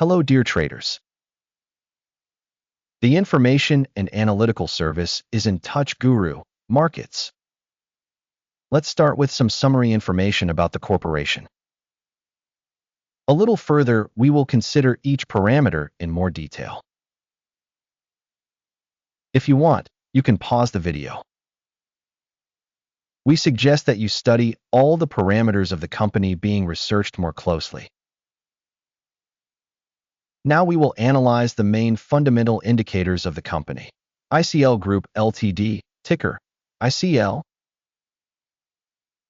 Hello, dear traders. The information and analytical service is in Guru.Markets. Let's start with some summary information about the corporation. A little further, we will consider each parameter in more detail. If you want, you can pause the video. We suggest that you study all the parameters of the company being researched more closely. Now we will analyze the main fundamental indicators of the company. ICL Group Ltd, ticker ICL.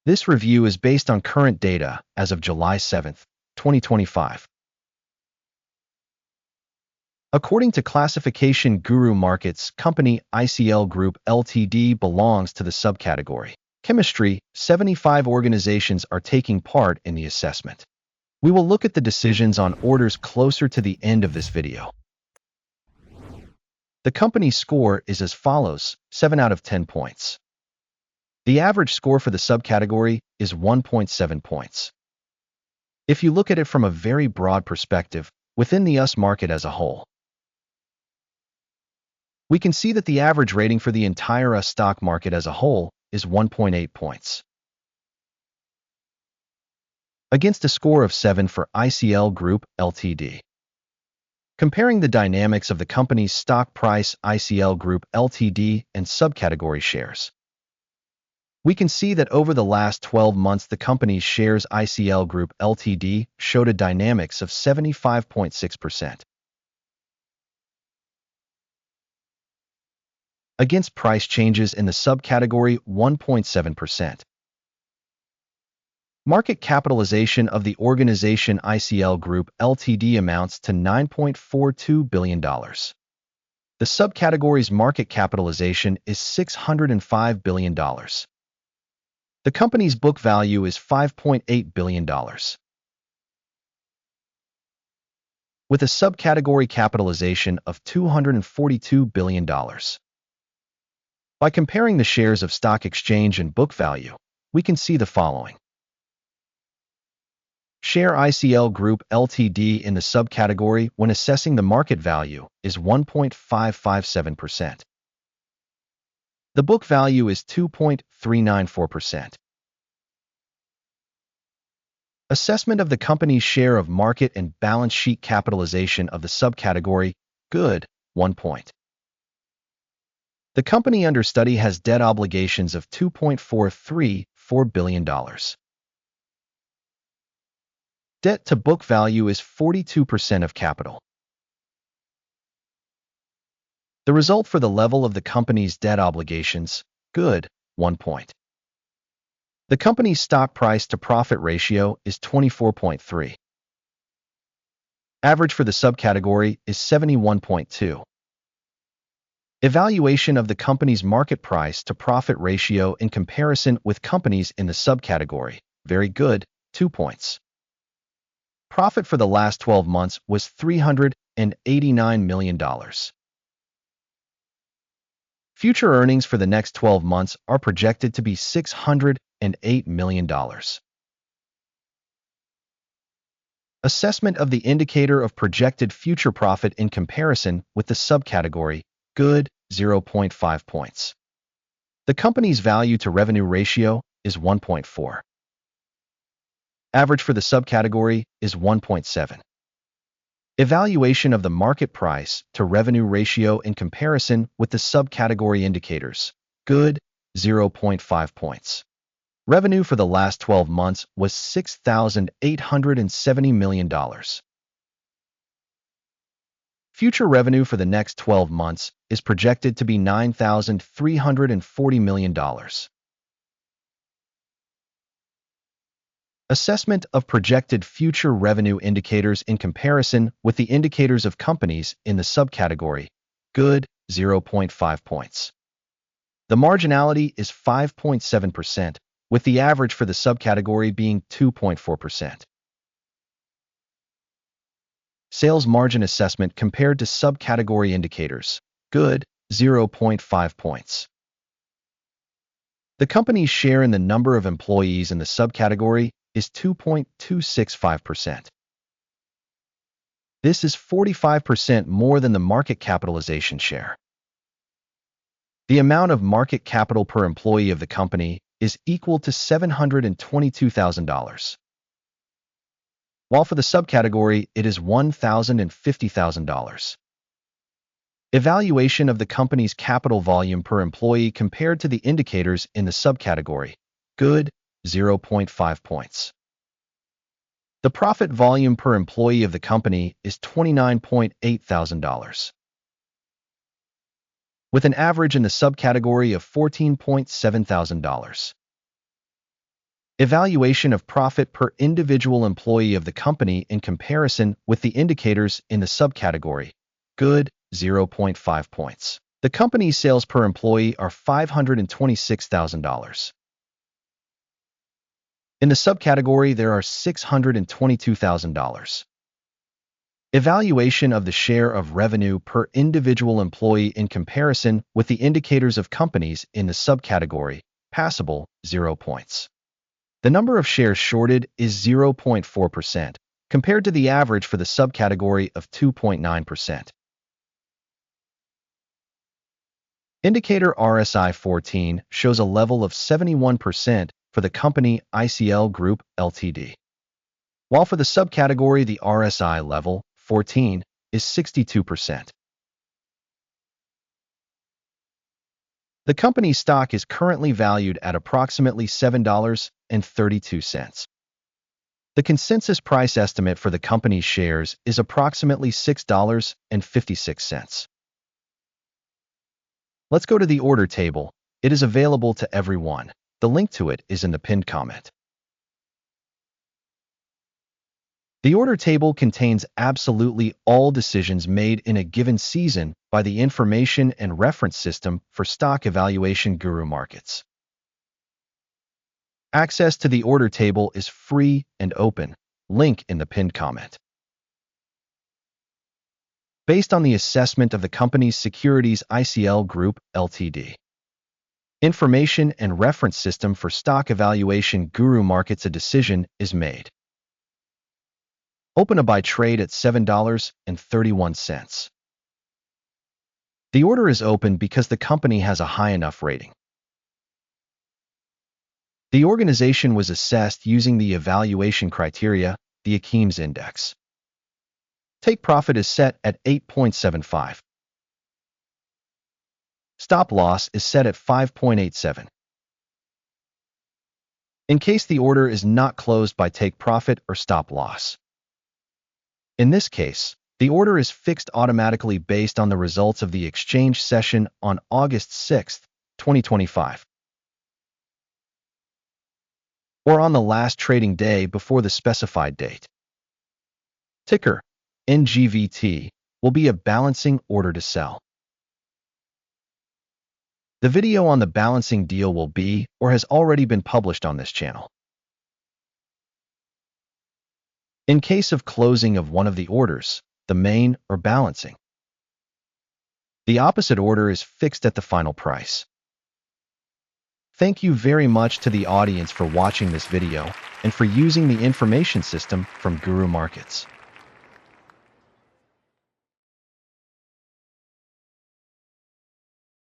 This review is based on current data as of July 7, 2025. According to classification Guru.Markets, company ICL Group Ltd belongs to the subcategory Chemistry. 75 organizations are taking part in the assessment. We will look at the decisions on orders closer to the end of this video. The company's score is as follows: 7 out of 10 points. The average score for the subcategory is 1.7 points. If you look at it from a very broad perspective, within the US market as a whole, we can see that the average rating for the entire US stock market as a whole is 1.8 points. Against a score of 7 for ICL Group Ltd. Comparing the dynamics of the company's stock price, ICL Group Ltd. and subcategory shares, we can see that over the last 12 months the company's shares ICL Group Ltd. showed a dynamics of 75.6%. Against price changes in the subcategory, 1.7%. Market capitalization of the organization ICL Group Ltd. amounts to $9.42 billion. The subcategory's market capitalization is $605 billion. The company's book value is $5.8 billion. With a subcategory capitalization of $242 billion. By comparing the shares of stock exchange and book value, we can see the following. Share ICL Group Ltd. in the subcategory when assessing the market value is 1.557%. The book value is 2.394%. Assessment of the company's share of market and balance sheet capitalization of the subcategory, good, 1 point. The company under study has debt obligations of $2.434 billion. Debt to book value is 42% of capital. The result for the level of the company's debt obligations, good, 1 point. The company's stock price to profit ratio is 24.3. Average for the subcategory is 71.2. Evaluation of the company's market price to profit ratio in comparison with companies in the subcategory, very good, 2 points. Profit for the last 12 months was $389 million. Future earnings for the next 12 months are projected to be $608 million. Assessment of the indicator of projected future profit in comparison with the subcategory, good, 0.5 points. The company's value to revenue ratio is 1.4. Average for the subcategory is 1.7. Evaluation of the market price to revenue ratio in comparison with the subcategory indicators, good, 0.5 points. Revenue for the last 12 months was $6,870 million. Future revenue for the next 12 months is projected to be $9,340 million. Assessment of projected future revenue indicators in comparison with the indicators of companies in the subcategory, good, 0.5 points. The marginality is 5.7%, with the average for the subcategory being 2.4%. Sales margin assessment compared to subcategory indicators, good, 0.5 points. The company's share in the number of employees in the subcategory is 2.265%. This is 45% more than the market capitalization share. The amount of market capital per employee of the company is equal to $722,000, while for the subcategory it is $1,050,000. Evaluation of the company's capital volume per employee compared to the indicators in the subcategory. Good, 0.5 points. The profit volume per employee of the company is $29,800, with an average in the subcategory of $14,700. Evaluation of profit per individual employee of the company in comparison with the indicators in the subcategory. Good, 0.5 points. The company's sales per employee are $526,000. In the subcategory, there are $622,000. Evaluation of the share of revenue per individual employee in comparison with the indicators of companies in the subcategory. Passable, 0 points. The number of shares shorted is 0.4%, compared to the average for the subcategory of 2.9%. Indicator RSI 14 shows a level of 71% for the company ICL Group Ltd, while for the subcategory the RSI level 14 is 62%. The company's stock is currently valued at approximately $7.32. The consensus price estimate for the company's shares is approximately $6.56. Let's go to the order table. It is available to everyone. The link to it is in the pinned comment. The order table contains absolutely all decisions made in a given season by the information and reference system for stock evaluation Guru.Markets. Access to the order table is free and open. Link in the pinned comment. Based on the assessment of the company's securities ICL Group Ltd. Information and reference system for stock evaluation Guru.Markets, a decision is made. Open a buy trade at $7.31. The order is open because the company has a high enough rating. The organization was assessed using the evaluation criteria, the Akeem's index. Take profit is set at 8.75. Stop loss is set at 5.87. In case the order is not closed by take profit or stop loss. In this case, the order is fixed automatically based on the results of the exchange session on August 6, 2025, or on the last trading day before the specified date. Ticker NGVT will be a balancing order to sell. The video on the balancing deal will be or has already been published on this channel. In case of closing of one of the orders, the main or balancing, the opposite order is fixed at the final price. Thank you very much to the audience for watching this video and for using the information system from Guru.Markets.